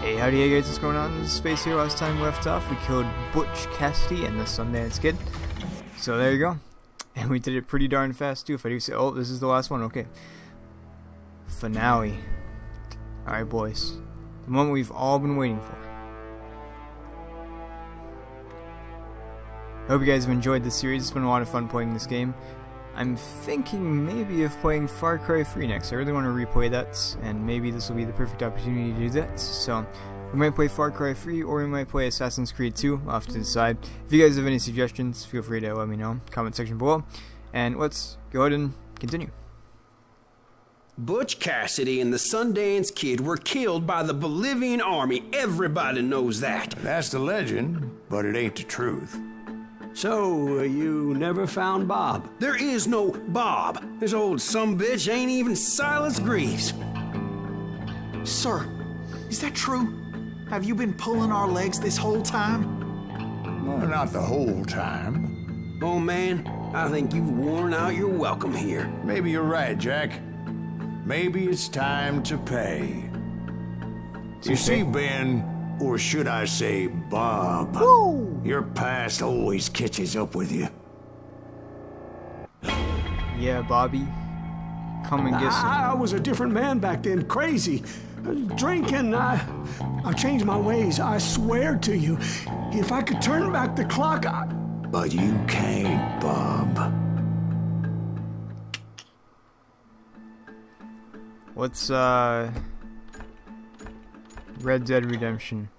Hey, howdy hey guys, what's going on? This is Space here. Last time we left off, we killed Butch Cassidy and the Sundance Kid. So there you go. And we did it pretty darn fast too, if I do say, oh, this is the last one, okay. Finale. Alright boys, the moment we've all been waiting for. I hope you guys have enjoyed this series. It's been a lot of fun playing this game. I'm thinking maybe of playing Far Cry 3 next. I really want to replay that, and maybe this will be the perfect opportunity to do that. So, we might play Far Cry 3, or we might play Assassin's Creed 2. I'll have to decide. If you guys have any suggestions, feel free to let me know. Comment section below. And let's go ahead and continue. Butch Cassidy and the Sundance Kid were killed by the Bolivian army. Everybody knows that. That's the legend, but it ain't the truth. So, you never found Bob? There is no Bob. This old sumbitch ain't even Silas Greaves. Sir, is that true? Have you been pulling our legs this whole time? Well, not the whole time. Oh man, I think you've worn out your welcome here. Maybe you're right, Jack. Maybe it's time to pay. You see, Ben, or should I say Bob, your past always catches up with you. Yeah, Bobby. Come and get some. I was a different man back then, crazy. Drinking, I've changed my ways, I swear to you. If I could turn back the clock, But you can't, Bob. What's, Red Dead Redemption?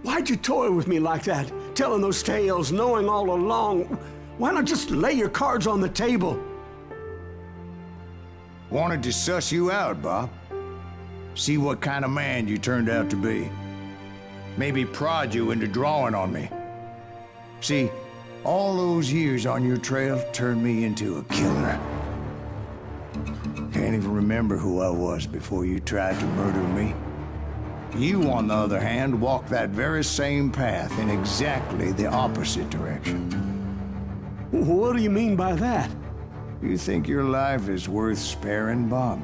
Why'd you toy with me like that? Telling those tales, knowing all along. Why not just lay your cards on the table? Wanted to suss you out, Bob. See what kind of man you turned out to be. Maybe prod you into drawing on me. See, all those years on your trail turned me into a killer. Can't even remember who I was before you tried to murder me. You, on the other hand, walked that very same path in exactly the opposite direction. What do you mean by that? You think your life is worth sparing, Bob?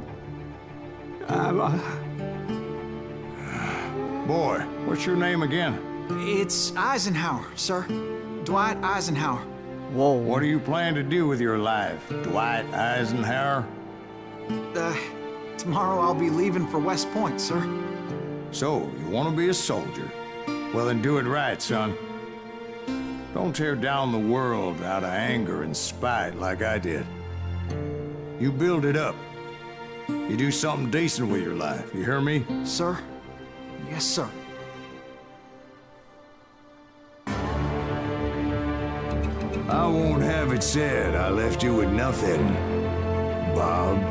Boy, what's your name again? It's Eisenhower, sir. Dwight Eisenhower. Whoa. What do you plan to do with your life, Dwight Eisenhower? Tomorrow I'll be leaving for West Point, sir. So, you want to be a soldier? Well, then do it right, son. Don't tear down the world out of anger and spite like I did. You build it up. You do something decent with your life, you hear me? Sir? Yes, sir. I won't have it said I left you with nothing, Bob.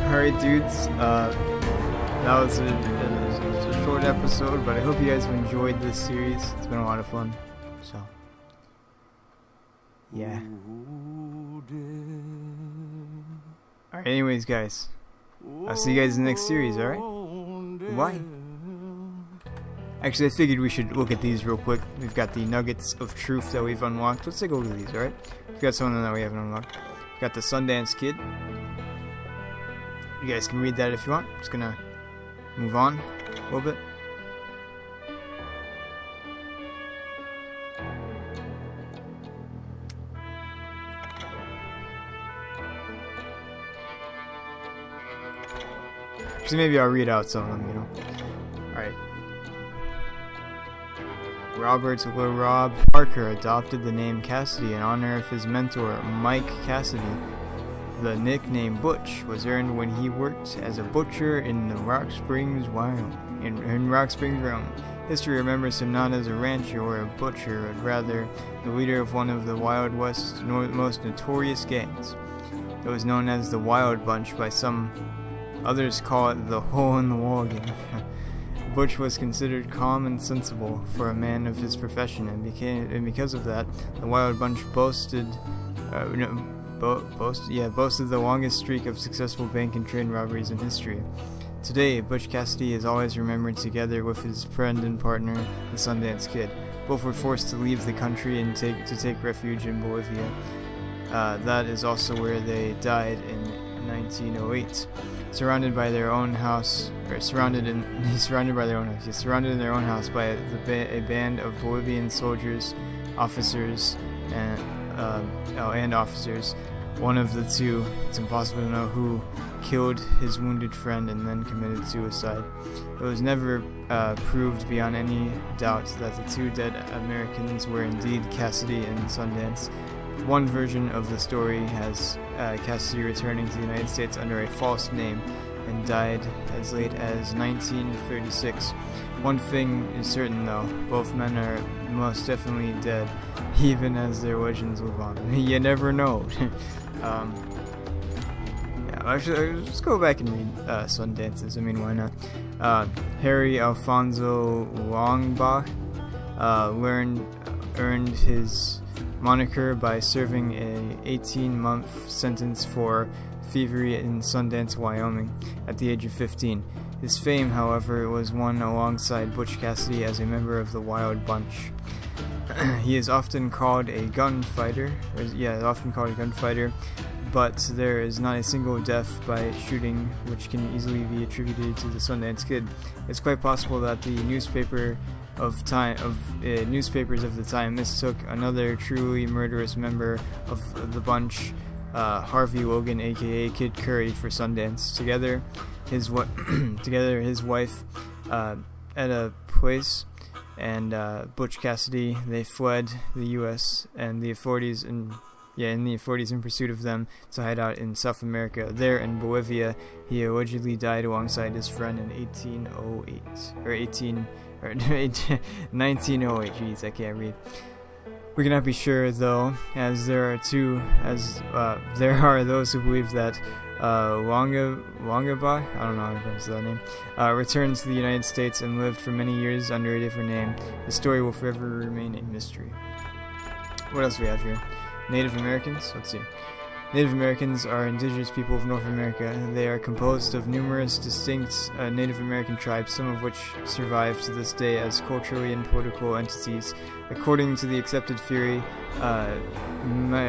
Alright dudes, that was a short episode, but I hope you guys have enjoyed this series. It's been a lot of fun, so yeah. Alright, anyways guys, I'll see you guys in the next series, alright? Bye. Actually, I figured we should look at these real quick. We've got the nuggets of truth that we've unlocked. Let's take a look at these, alright? We've got some of them that we haven't unlocked. We've got the Sundance Kid. You guys can read that if you want. Just gonna move on a little bit. Actually, maybe I'll read out some of them, you know. Alright. Robert Little Rob Parker adopted the name Cassidy in honor of his mentor, Mike Cassidy. The nickname Butch was earned when he worked as a butcher in the Rock Springs, Wyoming. In Rock Springs, Wyoming. History remembers him not as a rancher or a butcher, but rather the leader of one of the Wild West's most notorious gangs. It was known as the Wild Bunch by some. Others call it the Hole in the Wall Gang. Butch was considered calm and sensible for a man of his profession, and because of that, the Wild Bunch boasted boasted the longest streak of successful bank and train robberies in history. Today, Butch Cassidy is always remembered together with his friend and partner, the Sundance Kid. Both were forced to leave the country and take refuge in Bolivia. That is also where they died in 1908. Surrounded in their own house by a band of Bolivian soldiers, officers, and officers. One of the two, it's impossible to know who, killed his wounded friend and then committed suicide. It was never proved beyond any doubt that the two dead Americans were indeed Cassidy and Sundance. One version of the story has Cassidy returning to the United States under a false name and died as late as 1936. One thing is certain though, both men are most definitely dead, even as their legends live on. You never know. Actually, let's go back and read Sundance's. I mean, why not? Harry Alfonso Longbach earned his moniker by serving a 18-month sentence for thievery in Sundance, Wyoming, at the age of 15. His fame, however, was won alongside Butch Cassidy as a member of the Wild Bunch. He is often called a gunfighter, but there is not a single death by shooting which can easily be attributed to the Sundance Kid. It's quite possible that the newspapers of the time mistook another truly murderous member of the bunch, Harvey Logan, aka Kid Curry, for Sundance. Together, his wife, Etta Place, and Butch Cassidy, they fled the U.S. and the authorities in pursuit of them to hide out in South America. There in Bolivia, he allegedly died alongside his friend in 1908. Jeez, I can't read. We cannot be sure though, as there are those who believe that Longaba, I don't know how to pronounce that name, returned to the United States and lived for many years under a different name. The story will forever remain a mystery. What else do we have here? Native Americans? Let's see. Native Americans are indigenous people of North America. They are composed of numerous distinct Native American tribes, some of which survive to this day as culturally and political entities. According to the accepted theory,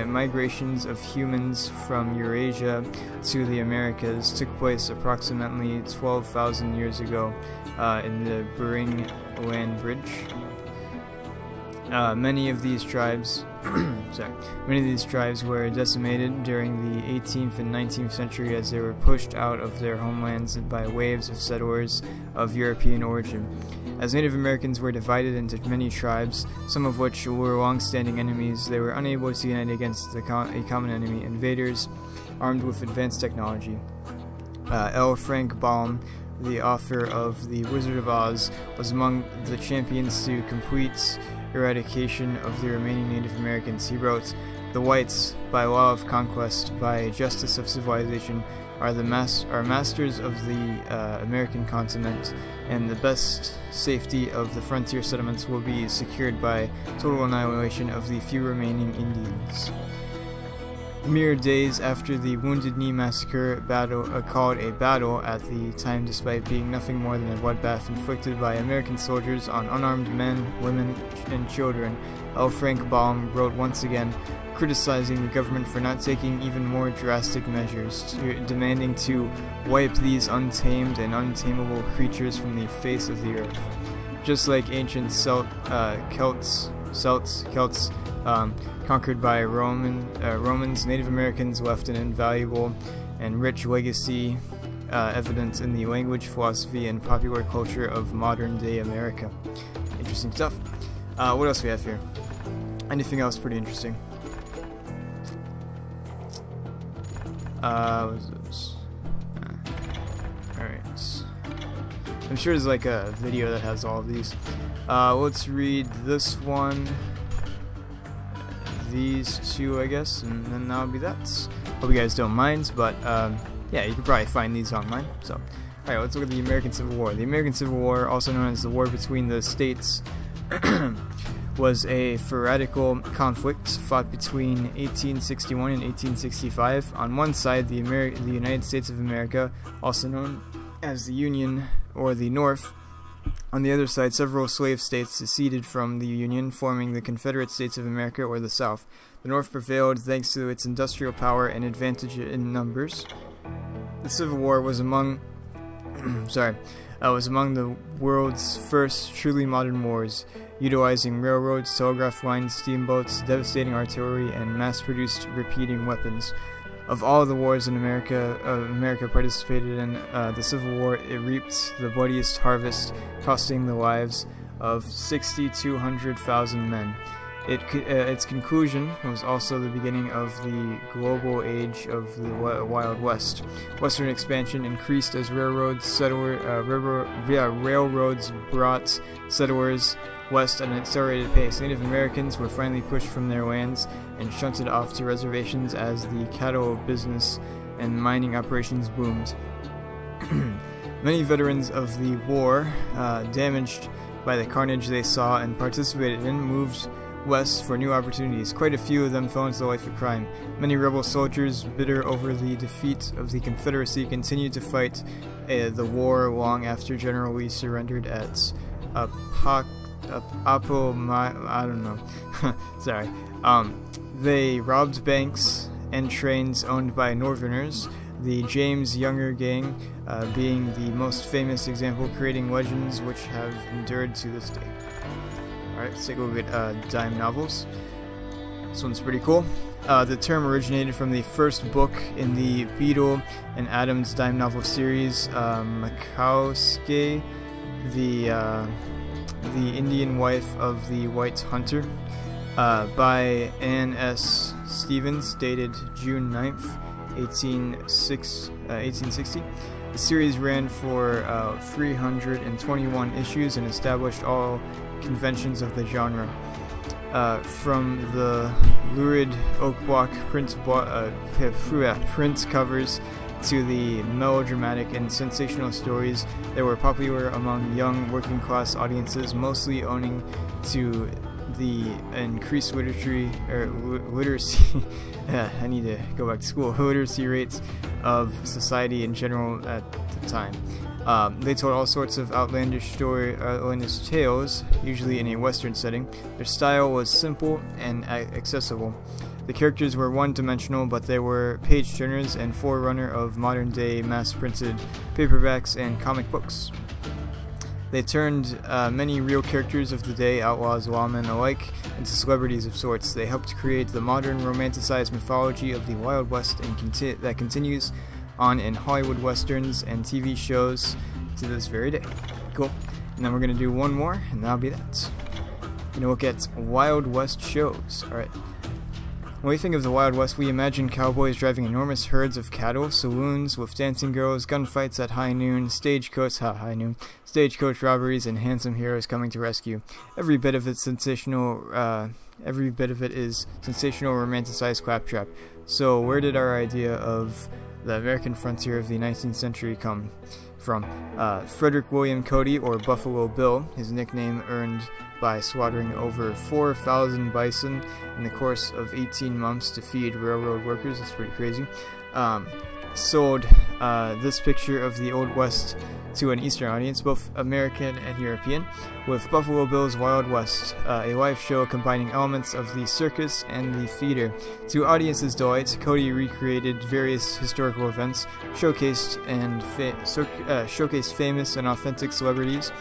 migrations of humans from Eurasia to the Americas took place approximately 12,000 years ago in the Bering Land Bridge. Many of these tribes were decimated during the 18th and 19th century as they were pushed out of their homelands by waves of settlers of European origin. As Native Americans were divided into many tribes, some of which were long-standing enemies, they were unable to unite against a common enemy, invaders armed with advanced technology. L. Frank Baum, the author of The Wizard of Oz, was among the champions to complete eradication of the remaining Native Americans. He wrote, "The whites, by law of conquest, by justice of civilization, are masters of the American continent, and the best safety of the frontier settlements will be secured by total annihilation of the few remaining Indians." Mere days after the Wounded Knee Massacre called a battle at the time, despite being nothing more than a bloodbath inflicted by American soldiers on unarmed men, women, and children, L. Frank Baum wrote once again, criticizing the government for not taking even more drastic measures, demanding to wipe these untamed and untamable creatures from the face of the earth. Just like ancient Celts, conquered by Romans, Native Americans left an invaluable and rich legacy evidence in the language, philosophy, and popular culture of modern-day America. Interesting stuff. What else do we have here? Anything else pretty interesting? What is this? Alright. I'm sure there's like a video that has all of these. Let's read this one. These two, I guess, and then that'll be that. Hope you guys don't mind, but yeah, you can probably find these online. So, alright, let's look at the American Civil War. The American Civil War, also known as the War Between the States, was a piratical conflict fought between 1861 and 1865. On one side, the United States of America, also known as the Union or the North. On the other side, several slave states seceded from the Union, forming the Confederate States of America or the South. The North prevailed thanks to its industrial power and advantage in numbers. The Civil War was among the world's first truly modern wars, utilizing railroads, telegraph lines, steamboats, devastating artillery, and mass-produced repeating weapons. Of all the wars in America participated in, the Civil War, it reaped the bloodiest harvest, costing the lives of 6,200,000 men. Its conclusion was also the beginning of the global age of the Wild West. Western expansion increased as railroads brought settlers west at an accelerated pace. Native Americans were finally pushed from their lands and shunted off to reservations as the cattle business and mining operations boomed. Many veterans of the war, damaged by the carnage they saw and participated in, moved west for new opportunities. Quite a few of them fell into the life of crime. Many rebel soldiers, bitter over the defeat of the Confederacy, continued to fight the war long after General Lee surrendered at Sorry. They robbed banks and trains owned by Northerners, the James Younger Gang being the most famous example, creating legends which have endured to this day. Alright, let's take a look at dime novels. This one's pretty cool. The term originated from the first book in the Beadle and Adams dime novel series, Makowski, the Indian Wife of the White Hunter, by Anne S. Stevens, dated June 9th, 1860. The series ran for 321 issues and established all conventions of the genre. From the lurid oak block print covers to the melodramatic and sensational stories that were popular among young working-class audiences, mostly owing to the increased literacy I need to go back to school. Literacy rates of society in general at the time. They told all sorts of outlandish tales, usually in a Western setting. Their style was simple and accessible. The characters were one-dimensional, but they were page-turners and forerunner of modern-day mass-printed paperbacks and comic books. They turned many real characters of the day, outlaws, lawmen alike, into celebrities of sorts. They helped create the modern, romanticized mythology of the Wild West that continues on in Hollywood westerns and TV shows to this very day. Cool. And then we're going to do one more, and that'll be that. We're going to look at Wild West shows. Alright. When we think of the Wild West, we imagine cowboys driving enormous herds of cattle, saloons with dancing girls, gunfights at high noon, stagecoach robberies, and handsome heroes coming to rescue. Every bit of it is sensational, romanticized claptrap. So where did our idea of the American frontier of the 19th century come from? Frederick William Cody, or Buffalo Bill, his nickname earned by slaughtering over 4,000 bison in the course of 18 months to feed railroad workers. That's pretty crazy. Sold this picture of the Old West to an Eastern audience, both American and European, with Buffalo Bill's Wild West, a live show combining elements of the circus and the theater. To audiences' delight, Cody recreated various historical events, showcased famous and authentic celebrities.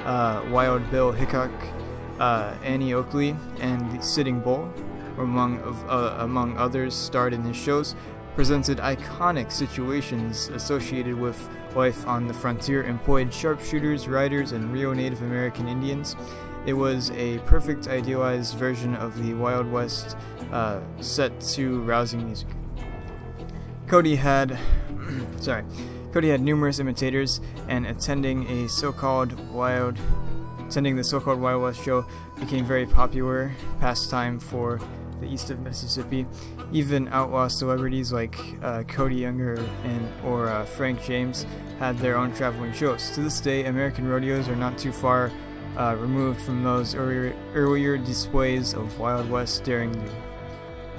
Wild Bill Hickok, Annie Oakley, and the Sitting Bull, among others, starred in his shows. Presented iconic situations associated with life on the frontier, employed sharpshooters, riders, and real Native American Indians. It was a perfect idealized version of the Wild West, set to rousing music. Cody had numerous imitators, and attending the so-called Wild West show became very popular pastime for the east of Mississippi. Even outlaw celebrities like Cody Younger or Frank James had their own traveling shows. To this day, American rodeos are not too far removed from those earlier displays of Wild West staring you.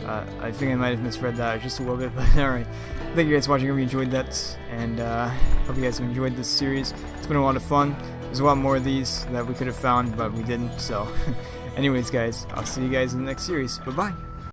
I think I might have misread that just a little bit, but alright. Thank you guys for watching. I hope you enjoyed that, and hope you guys have enjoyed this series. It's been a lot of fun. There's a lot more of these that we could have found, but we didn't, so anyways guys, I'll see you guys in the next series. Bye-bye.